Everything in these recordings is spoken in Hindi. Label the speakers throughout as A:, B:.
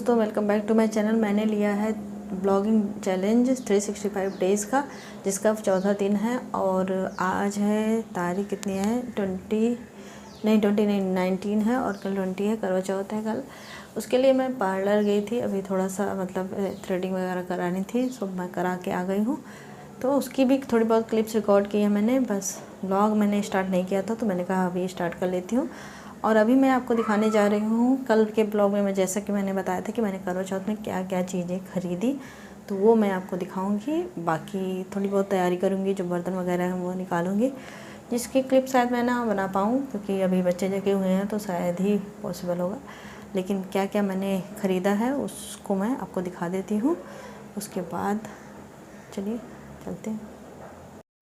A: दोस्तों, welcome back to my channel. मैंने लिया है ब्लॉगिंग चैलेंज 365 डेज़ का, जिसका 14 दिन है और आज है तारीख कितनी है 19 है और कल 20 है, करवा चौथ है कल। उसके लिए मैं पार्लर गई थी, अभी थोड़ा सा थ्रेडिंग वगैरह करानी थी, सो मैं करा के आ गई हूँ। तो उसकी भी थोड़ी बहुत क्लिप्स रिकॉर्ड की है मैंने, बस ब्लॉग मैंने स्टार्ट नहीं किया था तो मैंने कहा अभी स्टार्ट कर लेती हूँ। और अभी मैं आपको दिखाने जा रही हूँ कल के ब्लॉग में, मैं जैसा कि मैंने बताया था कि मैंने करवा चौथ में क्या क्या चीज़ें खरीदी, तो वो मैं आपको दिखाऊंगी। बाकी थोड़ी बहुत तैयारी करूँगी, जो बर्तन वगैरह हैं वो निकालूंगी, जिसकी क्लिप शायद मैं ना बना पाऊँ क्योंकि अभी बच्चे जगे हुए हैं तो शायद ही पॉसिबल होगा। लेकिन क्या क्या मैंने ख़रीदा है उसको मैं आपको दिखा देती हूँ। उसके बाद चलिए चलते हैं।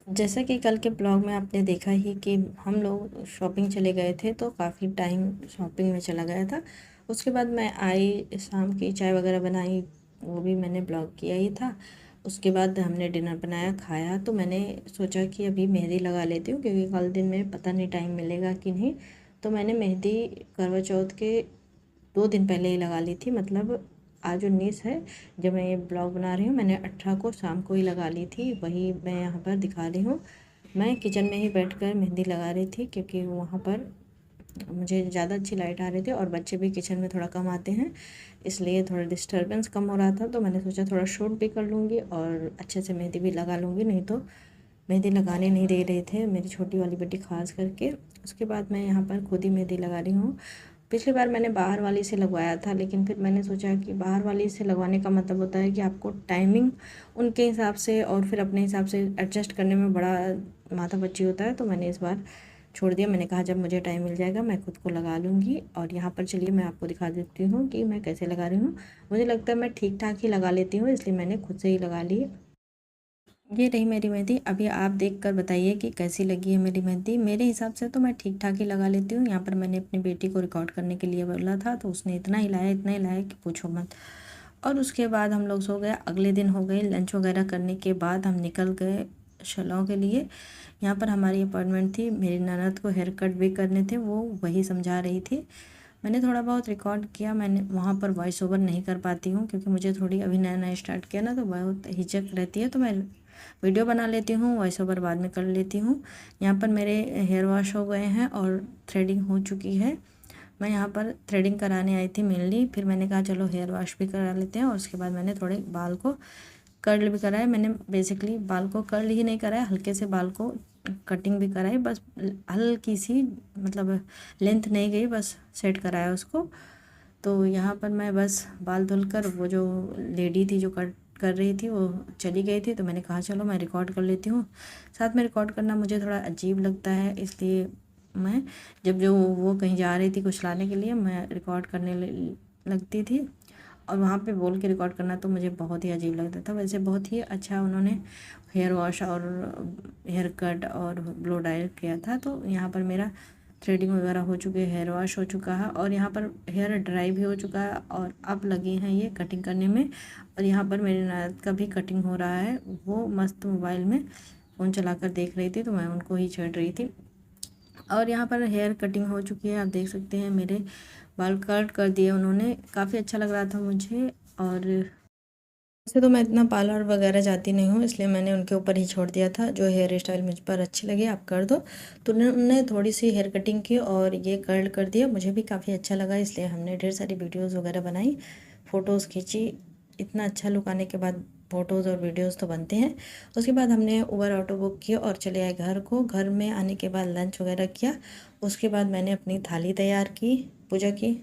A: जैसा कि कल के ब्लॉग में आपने देखा ही कि हम लोग शॉपिंग चले गए थे, तो काफ़ी टाइम शॉपिंग में चला गया था। उसके बाद मैं आई, शाम की चाय वगैरह बनाई, वो भी मैंने ब्लॉग किया ही था। उसके बाद हमने डिनर बनाया, खाया, तो मैंने सोचा कि अभी मेहंदी लगा लेती हूँ क्योंकि कल दिन में पता नहीं टाइम मिलेगा कि नहीं। तो मैंने मेहंदी करवा चौथ के 2 दिन पहले ही लगा ली थी, मतलब आज 19 है जब मैं ये ब्लॉग बना रही हूँ, मैंने 18 को शाम को ही लगा ली थी। वही मैं यहाँ पर दिखा रही हूँ। मैं किचन में ही बैठकर मेहंदी लगा रही थी क्योंकि वहाँ पर मुझे ज़्यादा अच्छी लाइट आ रही थी और बच्चे भी किचन में थोड़ा कम आते हैं, इसलिए थोड़ा डिस्टर्बेंस कम हो रहा था। तो मैंने सोचा थोड़ा शूट भी कर लूँगी और अच्छे से मेहंदी भी लगा लूँगी, नहीं तो मेहंदी लगाने नहीं दे रहे थे मेरी छोटी वाली बेटी खास करके। उसके बाद मैं यहाँ पर खुद ही मेहंदी लगा रही हूँ। पिछली बार मैंने बाहर वाली से लगवाया था, लेकिन फिर मैंने सोचा कि बाहर वाली से लगवाने का मतलब होता है कि आपको टाइमिंग उनके हिसाब से और फिर अपने हिसाब से एडजस्ट करने में बड़ा माथापच्ची होता है। तो मैंने इस बार छोड़ दिया, मैंने कहा जब मुझे टाइम मिल जाएगा मैं खुद को लगा लूँगी। और यहाँ पर चलिए मैं आपको दिखा देती हूँ कि मैं कैसे लगा रही हूँ। मुझे लगता है मैं ठीक ठाक ही लगा लेती हूँ, इसलिए मैंने खुद से ही लगा ली। ये रही मेरी मेहंदी। अभी आप देख कर बताइए कि कैसी लगी है मेरी मेहंदी। मेरे हिसाब से तो मैं ठीक ठाक ही लगा लेती हूँ। यहाँ पर मैंने अपनी बेटी को रिकॉर्ड करने के लिए बोला था, तो उसने इतना हिलाया कि पूछो मत। और उसके बाद हम लोग सो गए। अगले दिन हो गए, लंच वगैरह करने के बाद हम निकल गए शलों के लिए। यहाँ पर हमारी अपॉइंटमेंट थी, मेरी ननद को हेयर कट भी करने थे, वो वही समझा रही थी। मैंने थोड़ा बहुत रिकॉर्ड किया, मैंने वहाँ पर वॉइस ओवर नहीं कर पाती हूँ क्योंकि मुझे थोड़ी अभी नया नया स्टार्ट किया ना, तो बहुत हिचक रहती है, तो मैं वीडियो बना लेती हूँ, वॉइस ओवर बाद में कर लेती हूँ। यहाँ पर मेरे हेयर वॉश हो गए हैं और थ्रेडिंग हो चुकी है। मैं यहाँ पर थ्रेडिंग कराने आई थी मेनली, फिर मैंने कहा चलो हेयर वॉश भी करा लेते हैं। और उसके बाद मैंने थोड़े बाल को कर्ल भी कराए। मैंने बेसिकली बाल को कर्ल ही नहीं कराया, हल्के से बाल को कटिंग भी कराई, बस हल्की सी, मतलब लेंथ नहीं गई, बस सेट कराया उसको। तो यहाँ पर मैं बस बाल धुलकर, वो जो लेडी थी जो कट कर रही थी वो चली गई थी, तो मैंने कहा चलो मैं रिकॉर्ड कर लेती हूँ। साथ में रिकॉर्ड करना मुझे थोड़ा अजीब लगता है, इसलिए मैं जब जो वो कहीं जा रही थी कुछ लाने के लिए, मैं रिकॉर्ड करने लगती थी। और वहाँ पे बोल के रिकॉर्ड करना तो मुझे बहुत ही अजीब लगता था। वैसे बहुत ही अच्छा उन्होंने हेयर वॉश और हेयर कट और ब्लो ड्राई किया था। तो यहाँ पर मेरा थ्रेडिंग वगैरह हो चुकी है, हेयर वॉश हो चुका है और यहाँ पर हेयर ड्राई भी हो चुका है और अब लगे हैं ये कटिंग करने में। और यहाँ पर मेरी ननद का भी कटिंग हो रहा है, वो मस्त मोबाइल में फ़ोन चलाकर देख रही थी, तो मैं उनको ही छेड़ रही थी। और यहाँ पर हेयर कटिंग हो चुकी है, आप देख सकते हैं मेरे बाल कट कर दिए उन्होंने, काफ़ी अच्छा लग रहा था मुझे। और वैसे तो मैं इतना पार्लर वगैरह जाती नहीं हूँ, इसलिए मैंने उनके ऊपर ही छोड़ दिया था, जो हेयर स्टाइल मुझ पर अच्छी लगी आप कर दो। तो उन्होंने थोड़ी सी हेयर कटिंग की और ये कर्ल कर दिया, मुझे भी काफ़ी अच्छा लगा, इसलिए हमने ढेर सारी वीडियोज़ वगैरह बनाई, फ़ोटोज़ खींची। इतना अच्छा लुक आने के बाद फ़ोटोज़ और वीडियोज़ तो बनते हैं। उसके बाद हमने उबर ऑटो बुक किया और चले आए घर को। घर में आने के बाद लंच वगैरह किया। उसके बाद मैंने अपनी थाली तैयार की, पूजा की।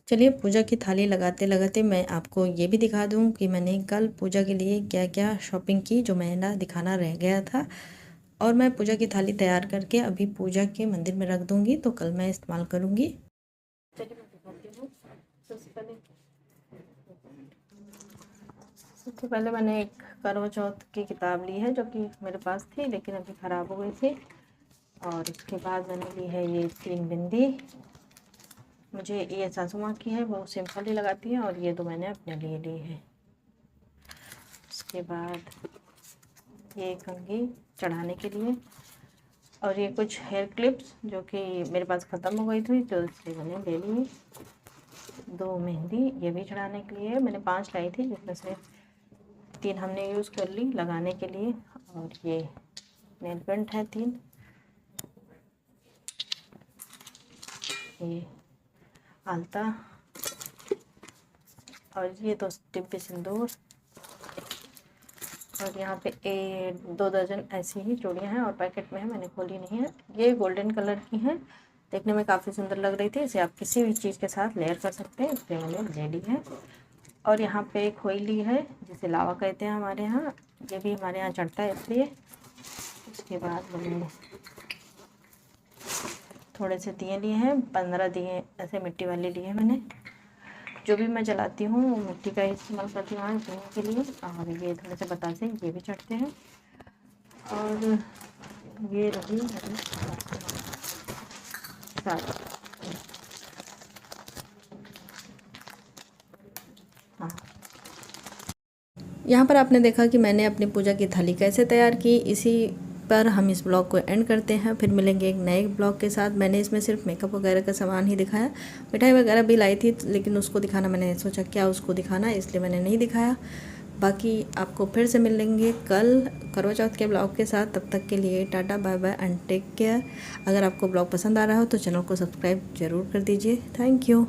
A: चलिए पूजा की थाली लगाते लगाते मैं आपको ये भी दिखा दूं कि मैंने कल पूजा के लिए क्या क्या शॉपिंग की, जो मैंने ना दिखाना रह गया था। और मैं पूजा की थाली तैयार करके अभी पूजा के मंदिर में रख दूंगी, तो कल मैं इस्तेमाल करूंगी। चलिए मैं दिखाती हूँ। सबसे पहले मैंने एक करवा चौथ की किताब ली है, जो कि मेरे पास थी लेकिन अभी ख़राब हो गई थी। और इसके बाद मैंने ली है ये 3 बिंदी। मुझे ये सासू माँ की है, वो सिंपल ही लगाती हैं, और ये 2 मैंने अपने लिए ली है। उसके बाद ये कंघी चढ़ाने के लिए, और ये कुछ हेयर क्लिप्स जो कि मेरे पास ख़त्म हो गई थी, तो इसलिए मैंने ले ली। 2 मेहंदी ये भी चढ़ाने के लिए। मैंने 5 लाई थी, जिसमें से 3 हमने यूज़ कर ली लगाने के लिए। और ये नेल पेंट है 3, ये आलता, और ये 2 डिब्बे सिंदूर, और यहाँ पे 2 दर्जन ऐसी ही चूड़ियाँ हैं और पैकेट में है, मैंने खोली नहीं है। ये गोल्डन कलर की हैं, देखने में काफ़ी सुंदर लग रही थी। इसे आप किसी भी चीज़ के साथ लेयर कर सकते हैं, इसलिए मैंने ले ली है। और यहाँ पे एक खोइली है जिसे लावा कहते हैं हमारे यहाँ, ये भी हमारे यहाँ चढ़ता है इसलिए। उसके बाद मैंने थोड़े से दिए लिए हैं, 15 दिए ऐसे मिट्टी वाले लिए मैंने। जो भी मैं जलाती हूँ वो मिट्टी का ही इस्तेमाल करती हूँ आग के लिए। और ये थोड़े से बतासे ये भी चढ़ते हैं। और ये रही सारी। हाँ, यहाँ पर आपने देखा कि मैंने अपनी पूजा की थाली कैसे तैयार की। इसी पर हम इस ब्लॉग को एंड करते हैं, फिर मिलेंगे एक नए ब्लॉग के साथ। मैंने इसमें सिर्फ मेकअप वगैरह का सामान ही दिखाया, मिठाई वगैरह भी लाई थी, लेकिन उसको दिखाना मैंने सोचा क्या उसको दिखाना, इसलिए मैंने नहीं दिखाया। बाकी आपको फिर से मिलेंगे कल करवा चौथ के ब्लॉग के साथ। तब तक के लिए टाटा bye bye and take care. अगर आपको ब्लॉग पसंद आ रहा हो तो चैनल को सब्सक्राइब ज़रूर कर दीजिए। Thank you.